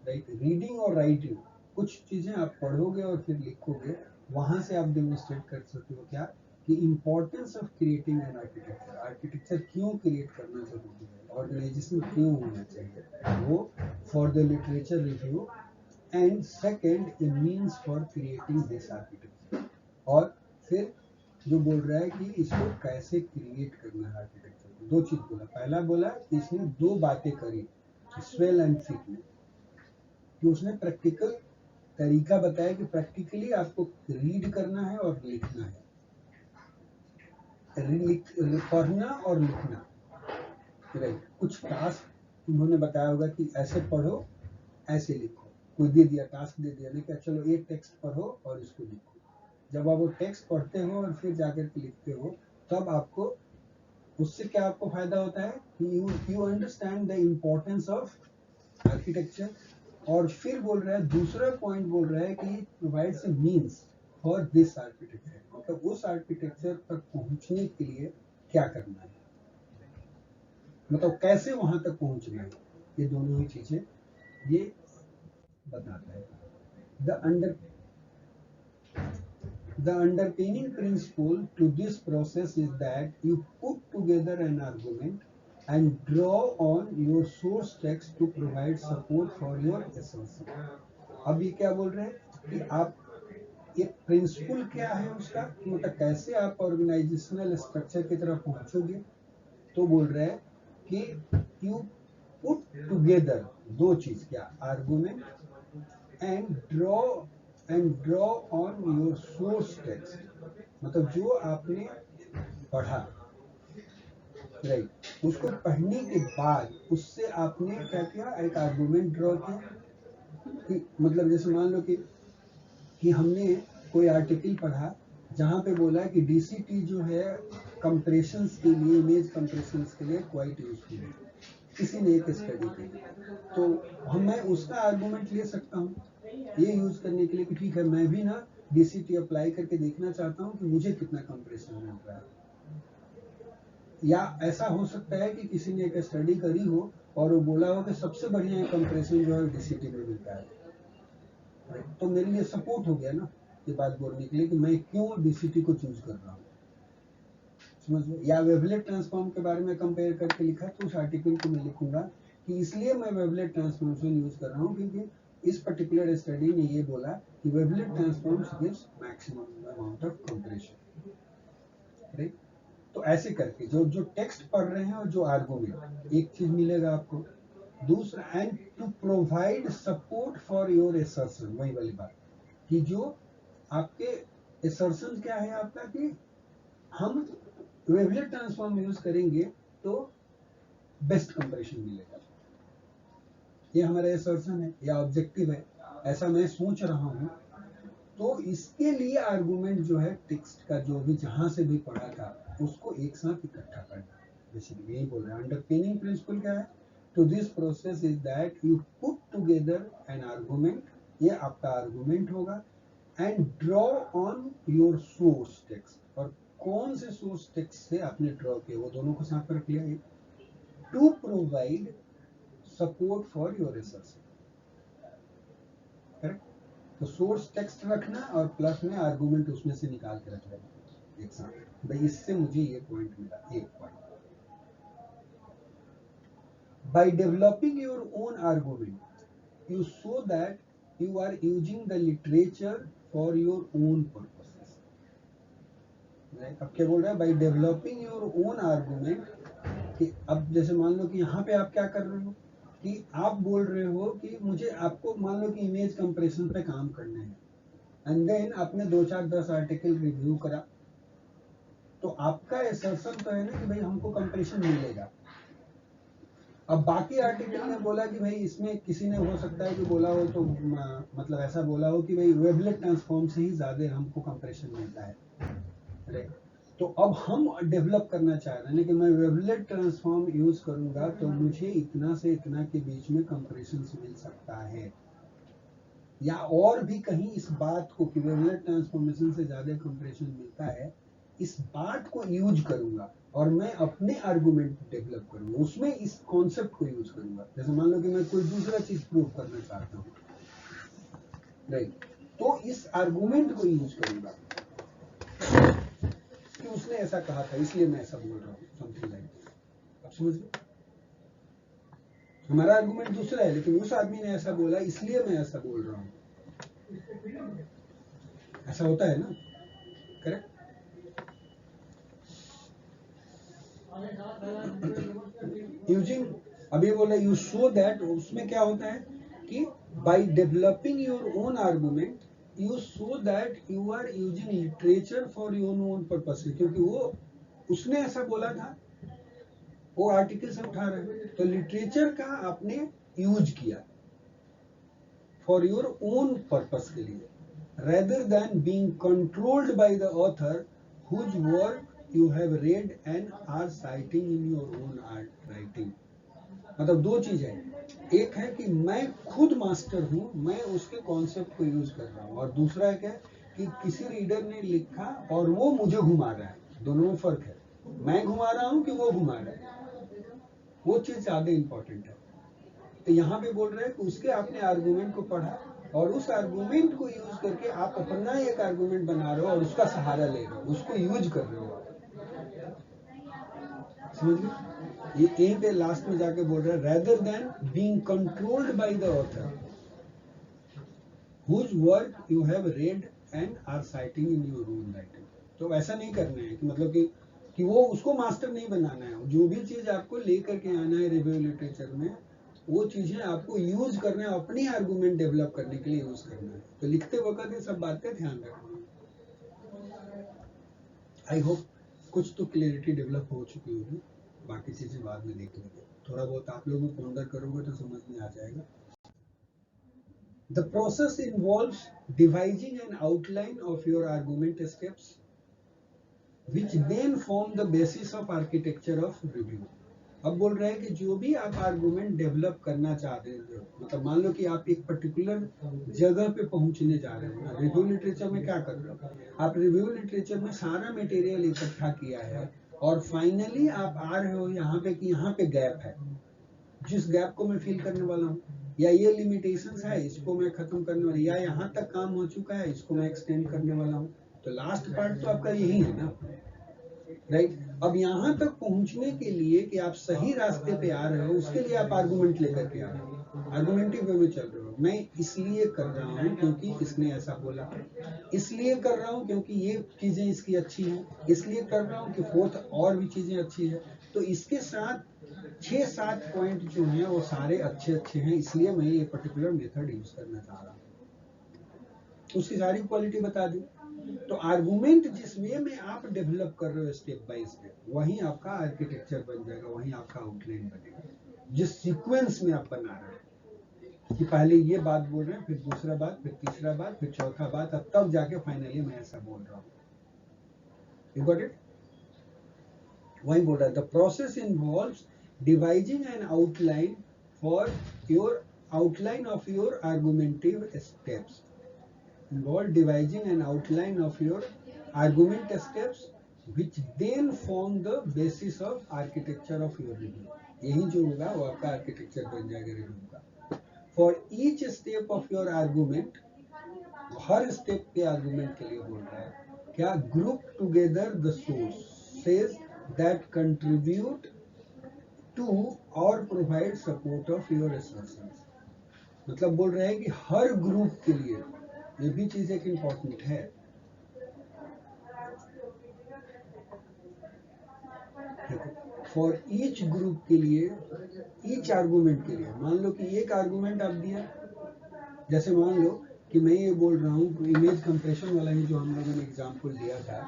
right. Reading और राइटिंग, कुछ चीजें आप पढ़ोगे और फिर लिखोगे, वहां से आप डेमोन्स्ट्रेट कर सकते हो क्या कि importance of creating an architecture, architecture क्यों क्रिएट करना जरूरी है, ऑर्गेनाइजेशन क्यों होना चाहिए, वो for the literature review and second A means for creating this architecture. और फिर जो बोल रहा है कि इसको कैसे क्रिएट करना है आर्किटेक्चर, दो चीज बोला। पहला बोला कि इसने दो बातें करी स्वेल एंड फिक में, कि उसने प्रैक्टिकल तरीका बताया कि प्रैक्टिकली आपको रीड करना है और लिखना है, पढ़ना और लिखना, राइट। कुछ टास्क उन्होंने बताया होगा कि ऐसे पढ़ो ऐसे लिखो, कोई दे दिया टास्क दे दिया नहीं, क्या चलो एक टेक्स्ट पढ़ो और इसको लिखो। जब आप वो टेक्स्ट पढ़ते हो और फिर जाकर के लिखते हो, तब आपको उससे क्या आपको फायदा होता है कि you understand the importance of architecture. और फिर बोल रहा है, दूसरा पॉइंट बोल रहा है कि provides a means for this architecture, मतलब उस आर्किटेक्चर तक पहुंचने के लिए क्या करना है, मतलब कैसे वहां तक पहुंचना है, ये दोनों ही चीजें ये बताता है। The underpinning principle to this process is that you put together an argument and draw on your source text to provide support for your assumption। अब ये क्या बोल रहे हैं कि आप एक प्रिंसिपल क्या है उसका, मतलब कैसे आप ऑर्गेनाइजेशनल स्ट्रक्चर की तरफ पहुंचोगे। तो बोल रहे हैं कि यू पुट टुगेदर, दो चीज क्या, argument and draw on your source text, मतलब जो आपने पढ़ा, राइट, उसको पढ़ने के बाद उससे आपने क्या किया, एक आर्गुमेंट ड्रॉ किया। कि मतलब जैसे मान लो कि हमने कोई आर्टिकल पढ़ा जहां पे बोला कि डीसीटी जो है कंप्रेशंस के लिए, इमेज कंप्रेशंस के लिए क्वाइट यूजफुल है, किसी ने एक स्टडी की, तो मैं उसका आर्गुमेंट ले सकता हूँ ये यूज करने के लिए कि ठीक है, मैं भी ना डीसीटी अप्लाई करके देखना चाहता हूँ कि मुझे कितना कंप्रेशन मिल रहा है। या ऐसा हो सकता है कि किसी ने एक स्टडी करी हो और वो बोला हो कि सबसे बढ़िया कंप्रेशन जो है डीसीटी में मिलता है, तो मेरे लिए सपोर्ट हो गया ना ये बात बोलने के लिए कि मैं क्यों डीसीटी को चूज कर रहा हूँ, समझ लो। या वेवलेट ट्रांसफॉर्म के बारे में कंपेयर करके लिखा, तो उस आर्टिकल को मैं लिखूंगा कि इसलिए मैं वेवलेट ट्रांसफॉर्मेशन यूज कर रहा हूँ क्योंकि इस पर्टिकुलर स्टडी ने ये बोला कि wavelet transforms gives maximum amount of compression, right. तो ऐसे करके जो टेक्स्ट पढ़ रहे हैं और जो आर्गुमेंट, एक चीज मिलेगा आपको। दूसरा, and to provide support for your assertion, वही वाली बात कि जो आपके असर्शन क्या है आपका, कि हम वेवलेट ट्रांसफॉर्म यूज करेंगे तो बेस्ट कंप्रेशन मिलेगा, ये हमारा असर्शन है या ऑब्जेक्टिव है, ऐसा मैं सोच रहा हूं। तो इसके लिए आर्गुमेंट जो है टेक्स्ट का जो भी जहां से भी पढ़ा था उसको एक साथ इकट्ठा करना, बेसिकली यही बोल रहा है। अंडरपिनिंग प्रिंसिपल क्या है to this process is that you put together an argument, ये आपका आर्गुमेंट होगा, and draw on your source text, और कौन से सोर्स टेक्स्ट से आपने ड्रॉ किया वो दोनों को साथ रख लिया, to provide support for your research, correct. तो सोर्स टेक्स्ट रखना और प्लस में आर्गुमेंट उसमें से निकाल के रख लेना एक साथ, भाई इससे मुझे ये पॉइंट मिला, एक point. By developing your own argument you show that you are using the literature for your own purposes, अब क्या बोल रहा है, by developing your own argument, कि अब जैसे मान लो कि यहाँ पे आप क्या कर रहे हो कि आप बोल रहे हो कि मुझे, आपको मान लो कि इमेज कंप्रेशन पे काम करना है, एंड देन आपने 2-4-10 आर्टिकल रिव्यू करा, तो आपका असर्शन तो है ना कि भाई हमको कंप्रेशन मिलेगा। अब बाकी आर्टिकल ने बोला कि भाई इसमें किसी ने हो सकता है कि बोला हो तो मतलब ऐसा बोला हो कि भाई वेबलेट ट्रांसफॉर्म से ही ज्यादा हमको कंप्रेशन मिलता है, राइट। तो अब हम डेवलप करना चाह रहे हैं कि मैं वेबलेट ट्रांसफॉर्म यूज करूंगा तो मुझे इतना से इतना के बीच में कंप्रेशन मिल सकता है, या और भी कहीं इस बात को कि वेबलेट ट्रांसफॉर्मेशन से ज्यादा कंप्रेशन मिलता है, इस बात को यूज करूंगा और मैं अपने आर्गुमेंट डेवलप करूंगा, उसमें इस कॉन्सेप्ट को यूज करूंगा। जैसे मान लो कि मैं कोई दूसरा चीज प्रूव करना चाहता हूँ, राइट, तो इस आर्गुमेंट को यूज करूंगा कि उसने ऐसा कहा था इसलिए मैं ऐसा बोल रहा हूँ, समथिंग लाइक। अब समझ लो, हमारा आर्गुमेंट दूसरा है लेकिन उस आदमी ने ऐसा बोला इसलिए मैं ऐसा बोल रहा हूँ, ऐसा होता है ना, करेक्ट। यूजिंग, अभी बोला यू शो दैट, उसमें क्या होता है कि by developing your own argument you show that you are using literature for your own purpose, क्योंकि वो उसने ऐसा बोला था, वो आर्टिकल से उठा रहे हैं, तो लिटरेचर का आपने यूज किया फॉर योर ओन पर्पस के लिए, rather than being controlled by the author whose work you have read and are citing in your own art writing। मतलब दो चीज है, एक है कि मैं खुद मास्टर हूं, मैं उसके कॉन्सेप्ट को यूज कर रहा हूं, और दूसरा है क्या कि किसी रीडर ने लिखा और वो मुझे घुमा रहा है, दोनों में फर्क है, मैं घुमा रहा हूं कि वो घुमा रहा है, वो चीज ज्यादा इंपॉर्टेंट है। तो यहाँ पे बोल रहे हैं कि उसके आपने आर्गुमेंट को पढ़ा और उस आर्गुमेंट को यूज करके आप अपना एक आर्गुमेंट बना रहे हो और उसका सहारा ले रहे हो, उसको यूज कर रहे हो आप, समझ लो। ये यहीं पे लास्ट में जाके बोल रहा है rather than being controlled by the author whose work you have read and are citing in your own writing। तो ऐसा नहीं करना है कि मतलब कि वो उसको मास्टर नहीं बनाना है, जो भी चीज आपको लेकर के आना है रिव्यू लिटरेचर में, वो चीजें आपको यूज करना है, अपनी आर्गुमेंट डेवलप करने के लिए यूज करना है। तो लिखते वक्त ये सब बातें ध्यान रखना। आई होप कुछ तो क्लियरिटी डेवलप हो चुकी होगी, बाकी चीजें बाद में देख लेंगे, थोड़ा बहुत आप लोग पॉन्डर करोगे तो समझ में आ जाएगा। The process involves devising an outline of your argument steps, which then form the basis of architecture of review। अब बोल रहे हैं कि जो भी आप आर्गुमेंट डेवलप करना चाहते हो, मतलब मान लो कि आप एक पर्टिकुलर जगह पे पहुंचने जा रहे हो ना, रिव्यू लिटरेचर में क्या कर रहे हो, आप रिव्यू लिटरेचर में सारा मटेरियल इकट्ठा किया है और फाइनली आप आ रहे हो यहाँ पे कि यहाँ पे गैप है, जिस गैप को मैं फिल करने वाला हूँ, या ये लिमिटेशंस है इसको मैं खत्म करने वाला, या यहाँ तक काम हो चुका है इसको मैं एक्सटेंड करने वाला हूँ। तो लास्ट पार्ट तो आपका यही है ना, राइट। अब यहाँ तक पहुंचने के लिए कि आप सही रास्ते पे आ रहे हो, उसके लिए आप आर्गुमेंट लेकर के आ रहे हो, आर्गुमेंटिव वे में चल रहे हो। मैं इसलिए कर रहा हूँ क्योंकि इसने ऐसा बोला, इसलिए कर रहा हूँ क्योंकि ये चीजें इसकी अच्छी हैं, इसलिए कर रहा हूँ कि फोर्थ और भी चीजें अच्छी है। तो इसके साथ 6-7 पॉइंट जो हैं वो सारे अच्छे अच्छे हैं, इसलिए मैं ये पर्टिकुलर मेथड यूज करना चाह रहा हूँ, उसकी सारी क्वालिटी बता दी। तो आर्गुमेंट जिस वे में आप डेवलप कर रहे हो स्टेप बाय स्टेप, वही आपका आर्किटेक्चर बन जाएगा, वही आपका आउटलाइन बनेगा, जिस सीक्वेंस में आप बना रहे हो कि पहले ये बात बोल रहे हैं, फिर दूसरा बात, फिर तीसरा बात, फिर चौथा बात, अब तब जाके फाइनली मैं ऐसा बोल रहा हूँ। You got it? वही बोल रहा है, the process involves devising an outline for your outline of your argumentative steps, involve devising an outline of your argument steps which then form the basis of architecture of your review। यही जो होगा वो आपका आर्किटेक्चर बन जाएगा रिव्यू का। For each step of your argument, हर स्टेप के आर्गुमेंट के लिए बोल रहा है क्या, group together the sources that contribute to और provide support of your assertions। मतलब बोल रहे हैं कि हर ग्रुप के लिए, ये भी चीज एक इंपॉर्टेंट है, फॉर ईच ग्रुप के लिए, ईच आर्गुमेंट के लिए। मान लो कि एक आर्गुमेंट आप दिया, जैसे मान लो कि मैं ये बोल रहा हूँ इमेज कंप्रेशन वाला ही जो हम लोगों ने एग्जांपल दिया था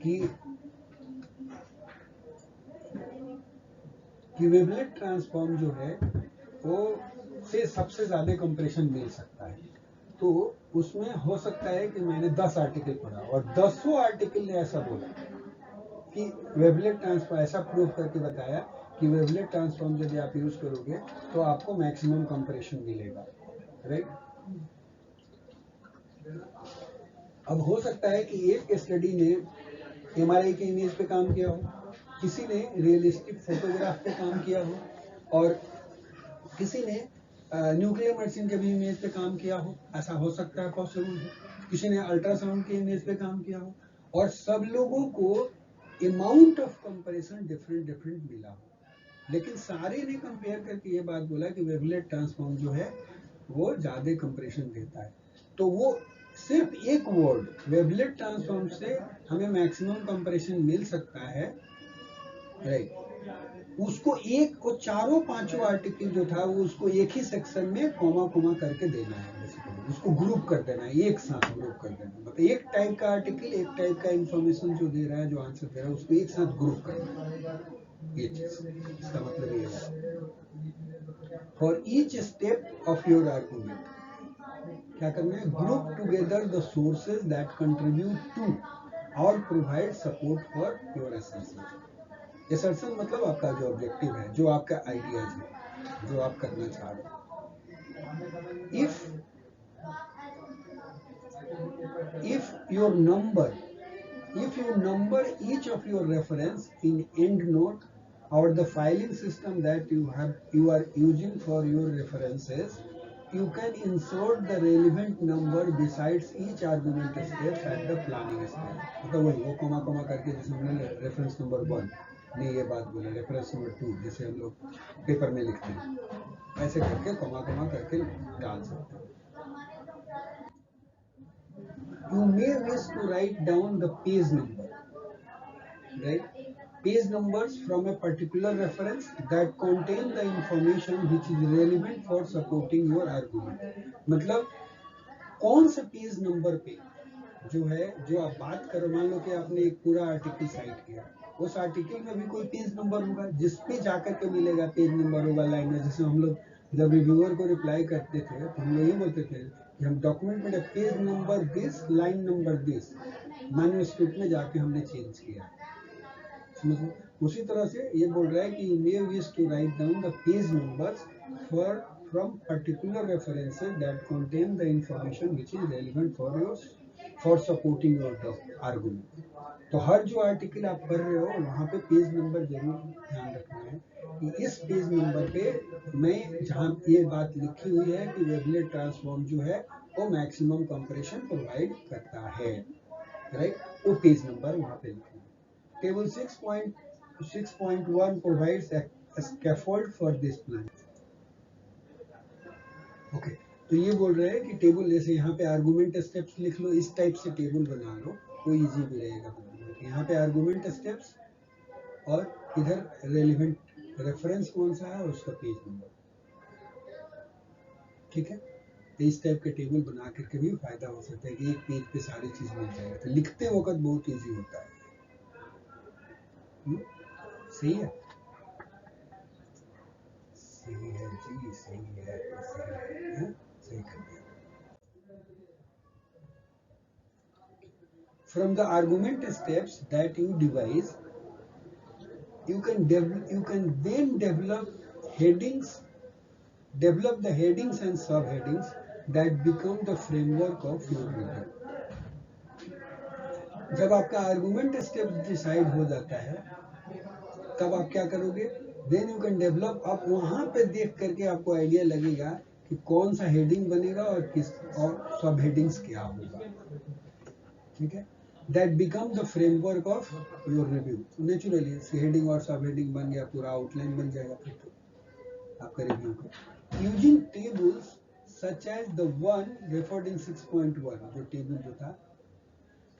कि वेवलेट ट्रांसफॉर्म जो है वो से सबसे ज्यादा कंप्रेशन मिल सकता है। तो उसमें हो सकता है कि मैंने 10 आर्टिकल पढ़ा और 10 आर्टिकल ने ऐसा बोला कि वेवलेट ट्रांसफॉर्म, ऐसा प्रूव करके बताया कि वेवलेट ट्रांसफॉर्म यदि आप यूज करोगे तो आपको मैक्सिमम कंप्रेशन मिलेगा, राइट। अब हो सकता है कि एक स्टडी ने एमआरआई के इमेज पे काम किया हो, किसी ने रियलिस्टिक फोटोग्राफ पे काम किया हो, और किसी ने न्यूक्लियर मेडिसिन के भी इमेज पे काम किया हो। ऐसा हो सकता है, पॉसिबल है। किसी ने अल्ट्रासाउंड के इमेज पे काम किया हो, और सब लोगों को अमाउंट ऑफ कंपैरिजन डिफरेंट मिला हो, लेकिन सारे ने कंपेयर करके ये बात बोला कि वेवलेट ट्रांसफॉर्म जो है वो ज्यादा कंप्रेशन देता है। तो वो सिर्फ एक वर्ड वेवलेट ट्रांसफॉर्म से हमें मैक्सिमम कंप्रेशन मिल सकता है, राइट। उसको एक को चारों पांचों आर्टिकल जो था वो उसको एक ही सेक्शन में कोमा करके देना है, बेसिकली उसको ग्रुप कर देना है, एक साथ ग्रुप कर देना है। मतलब एक टाइप का आर्टिकल, एक टाइप का इंफॉर्मेशन जो दे रहा है, जो आंसर दे रहा है, उसको एक साथ ग्रुप करना है। ये चीज, इसका मतलब ये है। For each step of your argument क्या करना है, group together the sources that contribute to और provide support for your assertion. Assertion मतलब आपका जो ऑब्जेक्टिव है, जो आपका आइडियाज है, जो आप करना चाह रहे हो। If you number each of your reference in EndNote or the filing system that you are using for your references, you can insert the relevant number besides each argument step at the planning stage। मतलब वही वो कोमा करके, जैसे हमने रेफरेंस नंबर 1 ने ये बात बोला, रेफरेंस नंबर 2 जैसे हम लोग पेपर में लिखते हैं, ऐसे करके कोमा करके डाल सकते हैं। You may wish to write down the page number, right? Page numbers from a particular reference that contain the information which is relevant for supporting your argument। मतलब कौन से पेज नंबर पे जो है, जो आप बात करो, मान लो कि आपने एक पूरा आर्टिकल साइट किया, उस आर्टिकल में भी कोई पेज नंबर होगा, जिसपे जाकर के मिलेगा पेज नंबर होगा लाइन में। जैसे हम लोग जब रिव्यूअर को रिप्लाई करते थे तो हम लोग ये बोलते थे कि हम डॉक्यूमेंट में page number this, line number this, manuscript में जाके हमने चेंज किया। उसी तरह से ये बोल रहा है कि you may wish to write down the page numbers for from particular references that contain the information which is relevant for supporting your argument। तो हर जो आर्टिकल आप कर रहे हो वहाँ पे पेज नंबर जरूर ध्यान रखना है कि इस पेज नंबर पे मैं जहाँ ये बात लिखी हुई है कि वेवलेट ट्रांसफॉर्म जो है वो मैक्सिमम कंप्रेशन प्रोवाइड करता है, राइट, वो पेज नंबर वहाँ पे लिखना है। Table 6.1 provides a scaffold for this plan। Okay, तो ये बोल रहे हैं कि टेबल, जैसे यहाँ पे आर्गुमेंट स्टेप्स लिख लो, इस टाइप से टेबल बना लो, वो इजी भी रहेगा बनाने में। यहाँ पे आर्गुमेंट स्टेप्स और इधर रेलिवेंट रेफरेंस कौन सा है और उसका पेज नंबर, ठीक है। तो इस टाइप के टेबल बना करके भी फायदा हो सकता है कि एक पेज पे सारी चीज मिल जाएगी, तो लिखते वक्त बहुत इजी होता है। सही है, सही है जी, सही है, सही कर दिया। From the argument steps that you devise, you can then develop the headings and subheadings that become the framework of your review। जब आपका आर्गुमेंट स्टेप डिसाइड हो जाता है तब आप क्या करोगे, देन यू कैन डेवलप। आप वहां पे देख करके आपको आइडिया लगेगा कि कौन सा हेडिंग बनेगा और किस और सब हेडिंग्स क्या होगा, ठीक है। That become the framework of your review. Naturally heading और सब हेडिंग बन गया, पूरा आउटलाइन बन जाएगा फिर तो आपका रिव्यू का। Using tables such as the one referred in 6.1, जो टेबल जो था,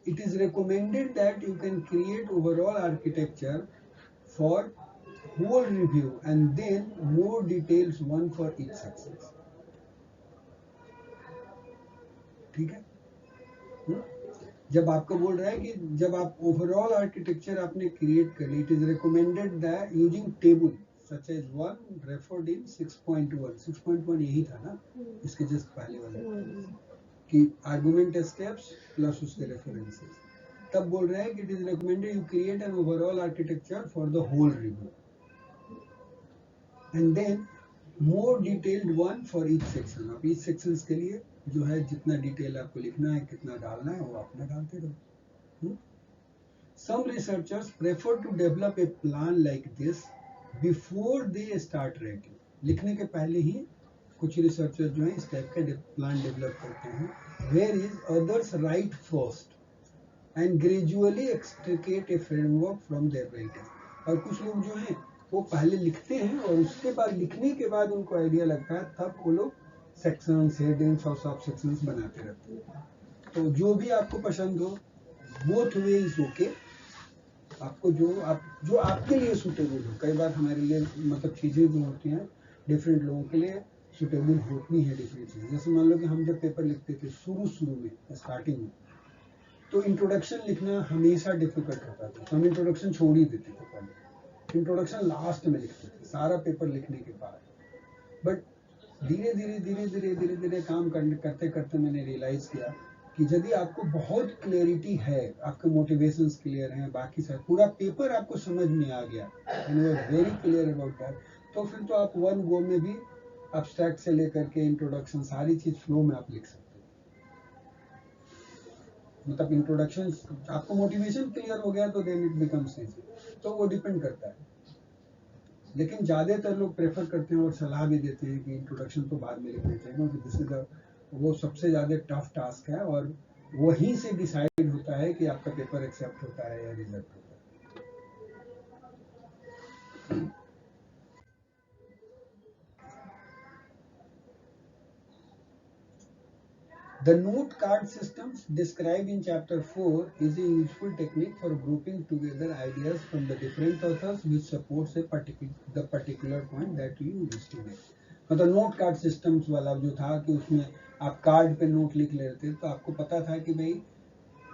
it is recommended that you can create overall architecture for whole review and then more details one for each section. ठीक है? जब आपको बोल रहा है कि जब आप ओवरऑल आर्किटेक्चर आपने क्रिएट कर ली, it is recommended that using table such as one referred in 6.1. 6.1 यही था ना, इसके जस्ट पहले वाले कि आर्गुमेंट स्टेप्स प्लस उसके रेफरेंसेस. तब बोल रहे हैं कि it is recommended you create an overall architecture for the whole review and then more detailed one for each section. अब ईच सेक्शंस के लिए जो है जितना डिटेल आपको लिखना है, कितना डालना है, वो अपना डालते रहो. Some researchers prefer to develop a plan like this before they start writing. लिखने के पहले ही कुछ रिसर्चर्स जो है इस टाइप का प्लान डेवलप करते हैं. Whereas others write first and gradually extricate a framework from their writing. और कुछ लोग जो हैं वो पहले लिखते हैं और उसके बाद लिखने के बाद उनको आइडिया लगता है, तब वो लोग सेक्शंस, हेडिंग्स और सब सेक्शंस बनाते रहते हैं. तो जो भी आपको पसंद हो, बोथ वे इज ओके. आपको जो आपके लिए सूटेबल हो. कई बार हमारे लिए मतलब चीज़ें जो होती हैं डिफरेंट लोगों के लिए सूटेबल होती हैं डिफरेंट चीज़ें. जैसे मान लो कि हम जब पेपर लिखते थे शुरू में स्टार्टिंग में, तो इंट्रोडक्शन लिखना हमेशा डिफिकल्ट होता था. तो हम इंट्रोडक्शन छोड़ ही देते थे. पहले इंट्रोडक्शन लास्ट में लिखते थे सारा पेपर लिखने के बाद. बट धीरे धीरे काम करते करते मैंने रियलाइज किया कि यदि आपको बहुत क्लैरिटी है, आपके मोटिवेशंस क्लियर हैं, बाकी सब पूरा पेपर आपको समझ में आ गया and you are very clear about that, तो फिर तो आप वन गो में भी एब्स्ट्रैक्ट से लेकर के इंट्रोडक्शन सारी चीज फ्लो में आप लिख सकते हो. मतलब इंट्रोडक्शन आपको मोटिवेशन क्लियर हो गया तो देन इट बिकम्स इजी. तो वो डिपेंड करता है. लेकिन ज्यादातर लोग प्रेफर करते हैं और सलाह भी देते हैं कि इंट्रोडक्शन तो बाद में लिखना चाहिए, क्योंकि दिस इज वो सबसे ज्यादा टफ टास्क है और वहीं से डिसाइड होता है कि आपका पेपर एक्सेप्ट होता है या रिजेक्ट होता है. The note card systems described in chapter 4 is a useful technique for grouping together ideas from the different authors which supports the particular point that you wish to make. मतलब नोट कार्ड सिस्टम्स वाला जो था कि उसमें आप कार्ड पे नोट लिख लेते थे, तो आपको पता था कि भाई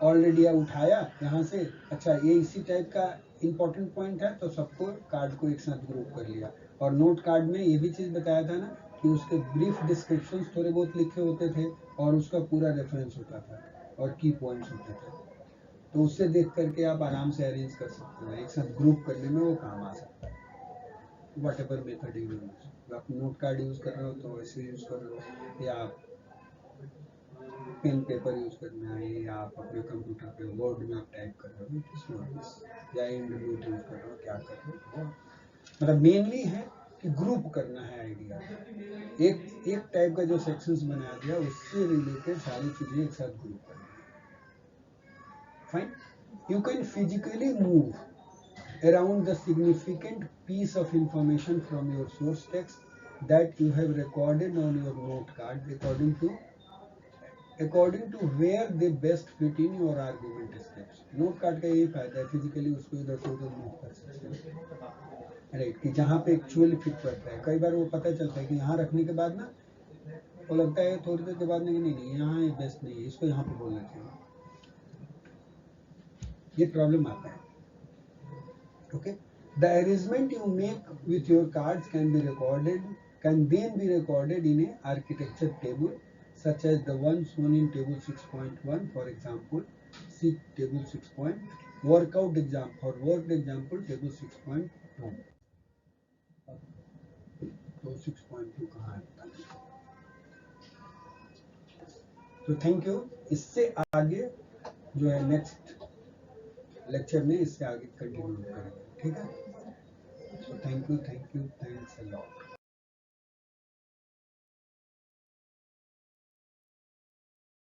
ऑलरेडी उठाया यहाँ से, अच्छा ये इसी टाइप का इंपॉर्टेंट पॉइंट है, तो सबको कार्ड को एक साथ ग्रुप कर लिया. और नोट कार्ड में ये भी चीज बताया था ना कि उसके ब्रीफ डिस्क्रिप्शंस थोड़े बहुत लिखे होते थे और उसका पूरा रेफरेंस होता था और की पॉइंट्स होते थे. तो उससे देख करके आप आराम से अरेंज कर सकते हो. एक साथ ग्रुप करने में वो काम आ सकता है. What ever method you use. आप नोट कार्ड यूज कर रहे हो तो ऐसे यूज कर लो, या आप पेन पेपर यूज करना है, या आप अपने कंप्यूटर पे वर्ड में आप टाइप कर रहे हो, या एंड नोट यूज कर रहे हो, क्या कर रहे हो. मतलब मेनली है कि ग्रुप करना है आइडिया. एक टाइप का जो सेक्शंस बना दिया उससे रिलेटेड सारी चीजें एक साथ ग्रुप करना है. Fine. You can physically move around the significant piece of information from your source text that you have recorded on your note card according to where they best fit in your argument steps. Note card का यही फायदा है, फिजिकली उसको इधर से उधर मूव कर सकते हैं. राइट, कि जहाँ पे एक्चुअली फिट करता है. कई बार वो पता चलता है कि यहाँ रखने के बाद ना वो लगता है थोड़ी देर के बाद नहीं यहाँ ये बेस्ट नहीं है, इसको यहाँ पे बोलना चाहिए. ये प्रॉब्लम आता है. Okay. The arrangement you make with your cards can then be recorded in a architecture table such as the one shown in table 6.1. For example, see table 6. Worked example table 6.2. तो 6.2 कहाँ है? तो थैंक यू. इससे आगे जो है नेक्स्ट लेक्चर में इससे आगे कंटिन्यू करेंगे. ठीक है. So thank you, thanks a lot.